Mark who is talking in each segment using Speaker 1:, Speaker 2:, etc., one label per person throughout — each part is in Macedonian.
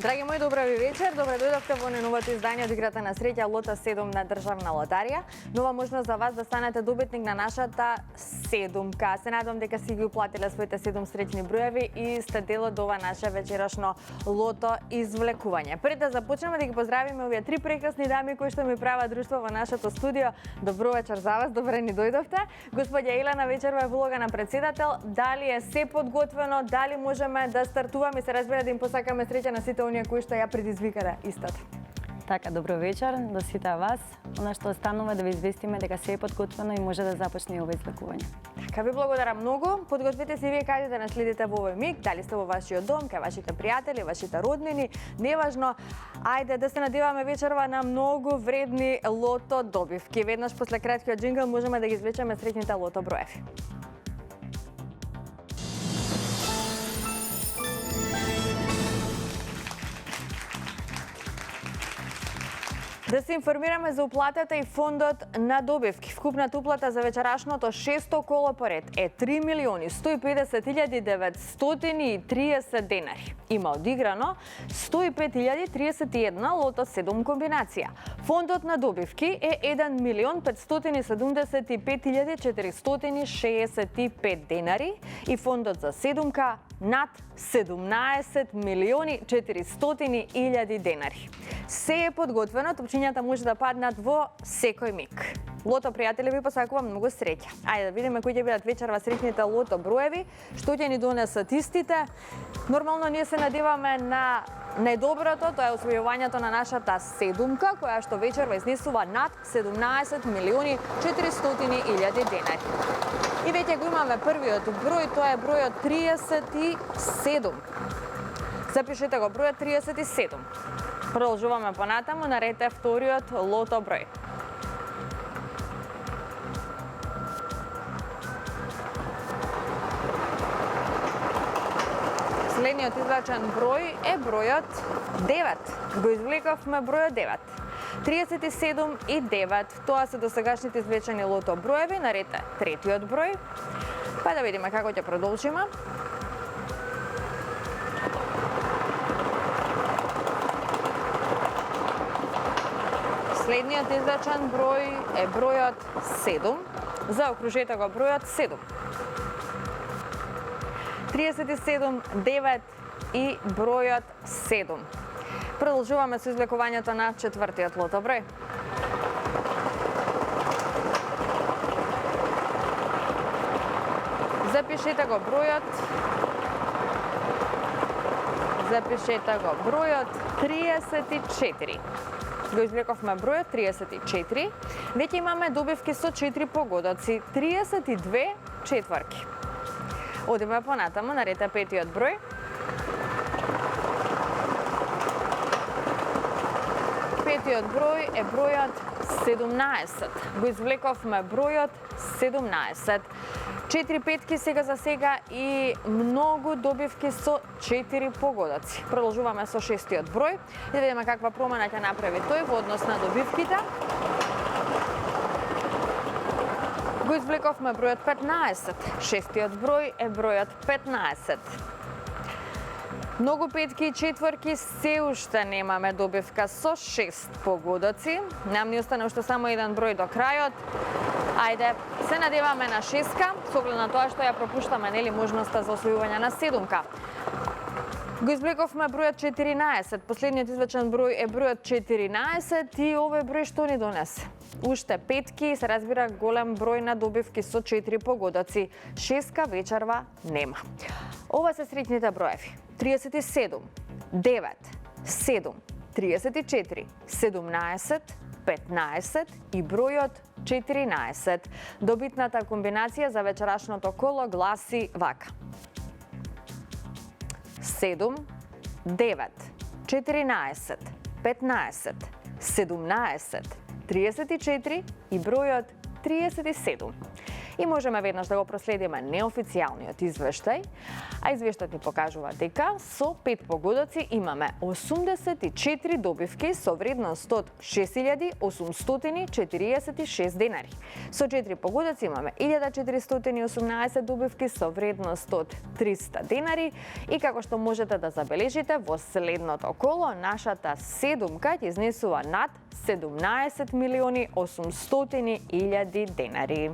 Speaker 1: Драги мои, добра ви вечер. Добре дојдовте во новото издание од играта на среќа Лото 7 на Државна лотарија. Нова можност за вас да станете добитник на нашата седумка. Се надевам дека си ги уплатиле своите 7 среќни броеви и сте дел од ова наше вечерашно лото извлекување. Пред да започнеме, да ги поздравиме овие три прекрасни дами кои што ми прават друштво во нашето студио. Добро вечер за вас, добре ни дојдовте. Господја Елена вечерва е во улога на председател. Дали е се подготвено, дали можеме да стартуваме и се разбира да им посакаме среќа на сите оние кои што ја предизвикале истата.
Speaker 2: Така, добро вечер до сите вас. Она што останува да ви известиме дека се е подготвено и може да започне ова извлекување.
Speaker 1: Така, ви благодарам многу. Подгответе се и вие каде да нас следите во овој миг, дали сте во вашиот дом, кај вашите пријатели, вашите роднини, неважно. Ајде да се надеваме вечерва на многу вредни лото добивки. Веднаш после краткиот џингл можеме да ги извлечеме среќните лото броеви. Да се информираме за уплатата и фондот на добивки. Вкупната уплата за вечерашното шесто коло поред е 3.150.930 денари. Има одиграно 105.031 лото 7 комбинација. Фондот на добивки е 1.575.465 денари и фондот за седумка над 17.400.000 денари. Се е подготвено, топчињата може да паднат во секој миг. Лото, пријатели, ви посакувам многу среќа. Ајде да видиме кои ќе бидат вечерва среќните лото броеви, што ќе ни донесат истите. Нормално ние се надеваме на најдоброто, тоа е освојувањето на нашата седумка, која што вечерва изнесува над 17.400.000 денари. И веќе го имаме првиот број, тоа е бројот 37. Запишете го, бројот 37. Продолжуваме понатаму, наред е вториот лото број. Следниот извлечен број е бројот 9. Го извлековме бројот 9. 37 и 9. Тоа се досегашните извлечени лото броеви, наред е третиот број. Па да видиме како ќе продолжиме. Следниот извлечен број е бројот 7. Заокружете го бројот 7. 37, 9 и бројот 7. Продолжуваме со извлекувањето на четвртиот лото број. Запишете го бројот. Запишете го бројот 34. Го извлековме бројот 34. Веќе имаме добивки со 4 погодоци, 32 четврки. Одиме понатаму, наред е петиот број. Петиот број е бројот 17. Го извлековме бројот 17. 4 петки сега за сега и многу добивки со 4 погодоци. Продолжуваме со шестиот број и да видиме каква промена ќе направи тој во однос на добивките. Го извлековме бројот 15. Шестиот број е бројот 15. Многу петки и четворки, се уште немаме добивка со 6 погодоци. Нам ни остане уште само еден број до крајот. Ајде, се надеваме на шеска, со оглед на тоа што ја пропуштаме, нели, можноста за освојување на седумка. Го извлековме бројот 14. Последниот извлечен број е бројот 14 и овој број што ни донесе? Уште петки, се разбира голем број на добивки со 4 погодоци. Шеска вечерва нема. Ова се среќните броеви. 37, 9, 7, 34, 17, 15 и бројот 14. Добитната комбинација за вечерашното коло гласи вака. 7, 9, 14, 15, 17, 34 и бројот 37. И можеме веднаш да го проследиме неофицијалниот извештај, а извештајот ни покажува дека со 5 погодоци имаме 84 добивки со вредност од 6.846 денари. Со 4 погодоци имаме 1418 добивки со вредност од 300 денари и како што можете да забележите во следното коло, нашата седумка ќе изнесува над 17.800.000 денари.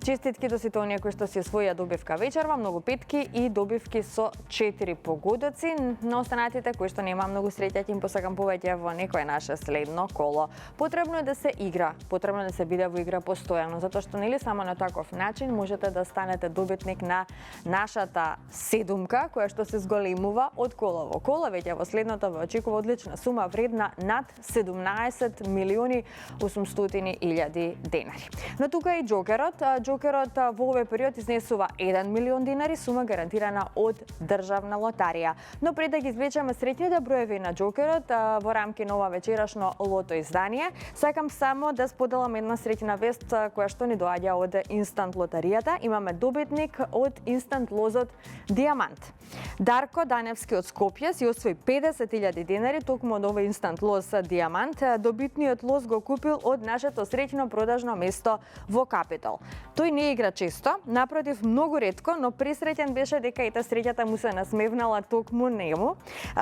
Speaker 1: Честитки до сите оние кои што си освоија добивка вечерва, многу петки и добивки со 4 погодоци. На останатите кои што нема многу среќа, ќе им посакам повеќе во некое наше следно коло. Потребно е да се игра, потребно е да се биде во игра постојано, затоа што нели само на таков начин можете да станете добитник на нашата седумка, која што се зголемува од коло во коло. Веќе во следното ве очекува одлична сума вредна над 17.800.000 денари. Но тука е и џокерот. Џокерот во овој период изнесува 1 милион денари, сума гарантирана од Државна лотарија. Но пред да ги извлечеме среќните броеви на џокерот во рамки на ова вечерашно лото издание, сакам само да споделам една среќна вест која што ни доаѓа од Инстант лотаријата. Имаме добитник од Инстант лозот Диамант. Дарко Даневски од Скопје си освои 50.000 денари токму од овој Инстант лоз Диамант. Добитниот лоз го купил од нашето среќно продажно место во Капитол. Тој не игра често, напротив многу ретко, но пресреќен беше дека ета среќата му се насмевнала токму нему.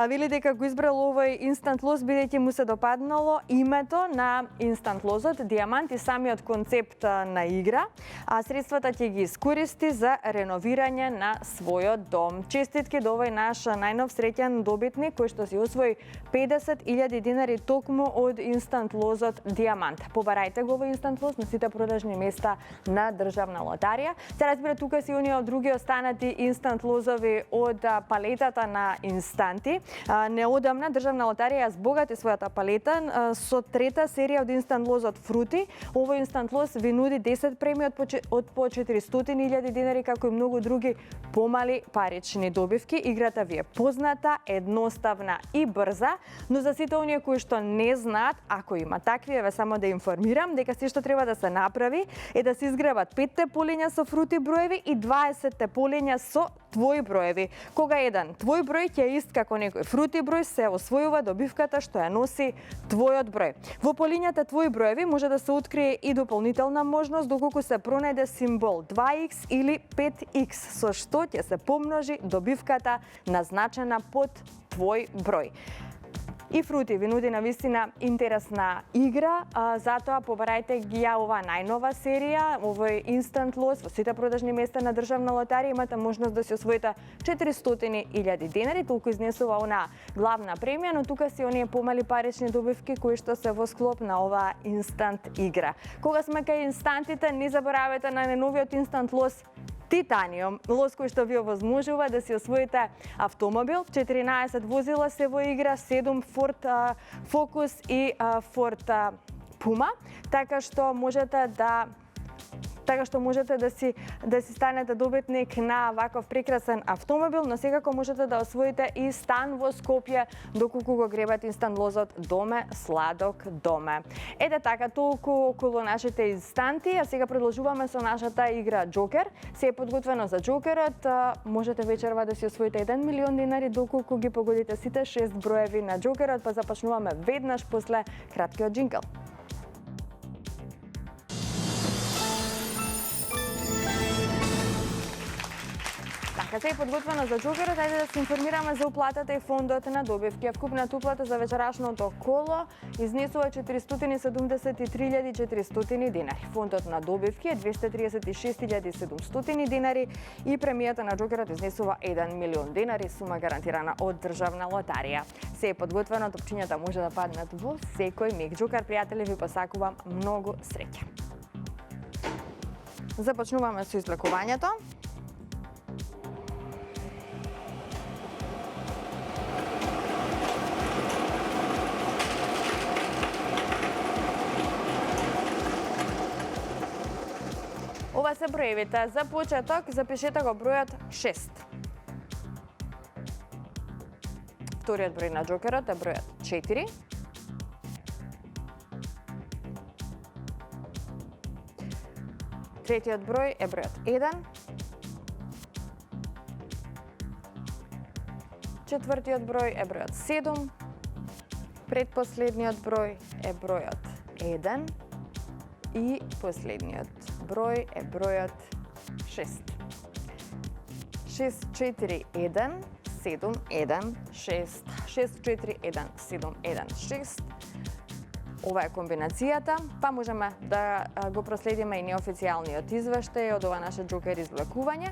Speaker 1: Вели дека го избрал овој Инстант лоз бидејќи му се допаднало името на Инстант лозот Диамант и самиот концепт на игра, а средствата ќе ги искористи за реновирање на својот дом. Честитки до овој наш најнов среќен добитник кој што си освои 50.000 денари токму од Инстант лозот Диамант. Побарајте го овој Инстант лоз на сите продажни места на Државна лотарија. Се разбира, тука си оние од други останати инстант лозови од палетата на инстанти. Неодамна Државна лотарија збогати својата палета со трета серија од инстант лозот Фрути. Овој инстант лоз ви нуди 10 премии од по 400.000 денари, како и многу други помали парични добивки. Играта ви е позната, едноставна и брза, но за сите оние кои што не знаат, ако има такви, еве само да информирам дека се што треба да се направи е да се изгребат 5 полиња со фрути броеви и 20 полиња со твои броеви. Кога еден твој број ќе е ист како некој фрути број, се освојува добивката што ја носи твојот број. Во полињата твои броеви може да се открие и дополнителна можност доколку се пронајде символ 2x или 5x, со што ќе се помножи добивката назначена под твој број. И Фрути ви нуди навистина интересна игра, затоа побарајте ги ја ова најнова серија, овој инстант лоз во сите продажни места на Државна лотарија. Имате можност да се освоите 400.000 денари, толку изнесува она главна премија, но тука си оние помали парични добивки кои што се во склоп на оваа инстант игра. Кога сме кај инстантите, не заборавајте на најновиот инстант лоз Титаниум, лоз кој што ви овозможува да си освоите автомобил. 14 возила се во игра, 7 Ford Focus и Ford Puma, така што можете да си станете добитник на ваков прекрасен автомобил, но секако можете да освоите и стан во Скопје доколку го гребате инстант лозот Доме, сладок доме. Ете така, толку околу нашите инстанти, а сега продолжуваме со нашата игра Џокер. Се е подготвено за Џокерот, можете вечерва да си освоите 1 милион денари доколку ги погодите сите 6 броеви на Џокерот, па започнуваме веднаш после краткиот џинкл. Така се е подготвено за Џокерот, ајде да се информираме за уплатата и фондот на добивки. Вкупната уплата за вечерашното коло изнесува 473.400 денари. Фондот на добивки е 236.700 денари и премијата на Џокерот изнесува 1 милион денари, сума гарантирана од Државна лотарија. Се е подготвено, топчињата може да паднат во секој миг. Џокер, пријатели, ви посакувам многу среќа. Започнуваме со извлекувањето. Ова се броевите. За почеток запишете го бројот 6. Вториот број на Џокерот е бројот 4. Третиот број е бројот 1. Четвртиот број е бројот 7. Предпоследниот број е бројот 1. И последниот број е бројот 6. 6, 4, 1, 7, 1, 6. 6, 4, 1, 7, 1, 6. Ова е комбинацијата, па можеме да го проследиме и неофицијалниот извештај од ова наше Джокер извлекување.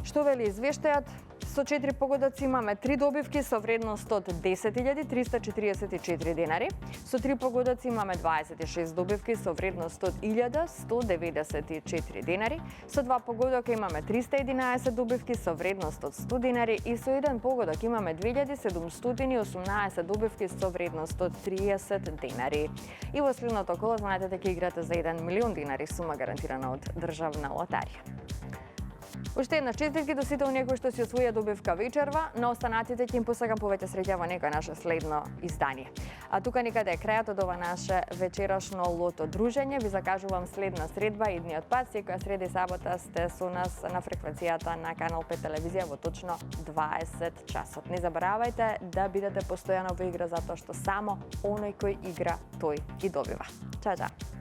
Speaker 1: Што вели извештајот? Со 4 погодоци имаме 3 добивки со вредност од 10.344 денари. Со 3 погодоци имаме 26 добивки со вредност од 1.194 денари. Со 2 погодока имаме 311 добивки со вредност од 100 денари и со 1 погодок имаме 2718 добивки со вредност од 30 денари. И во следното коло знаете дека играте за 1 милион денари сума гарантирана од државна лотарија. Уште една честитки до сите оние кои што си освоја добивка вечерва, на останатите ќе им посакам повеќе среќа во некој наше следно издание. А тука некаде е крајот од ова наше вечерашно лото дружење. Ви закажувам следна средба идниот пат, секоја среда и сабота сте со нас на фреквенцијата на Канал 5 телевизија во точно 20 часот. Не заборавајте да бидете постојано во игра затоа што само оној кој игра тој и добива. Чао, чао.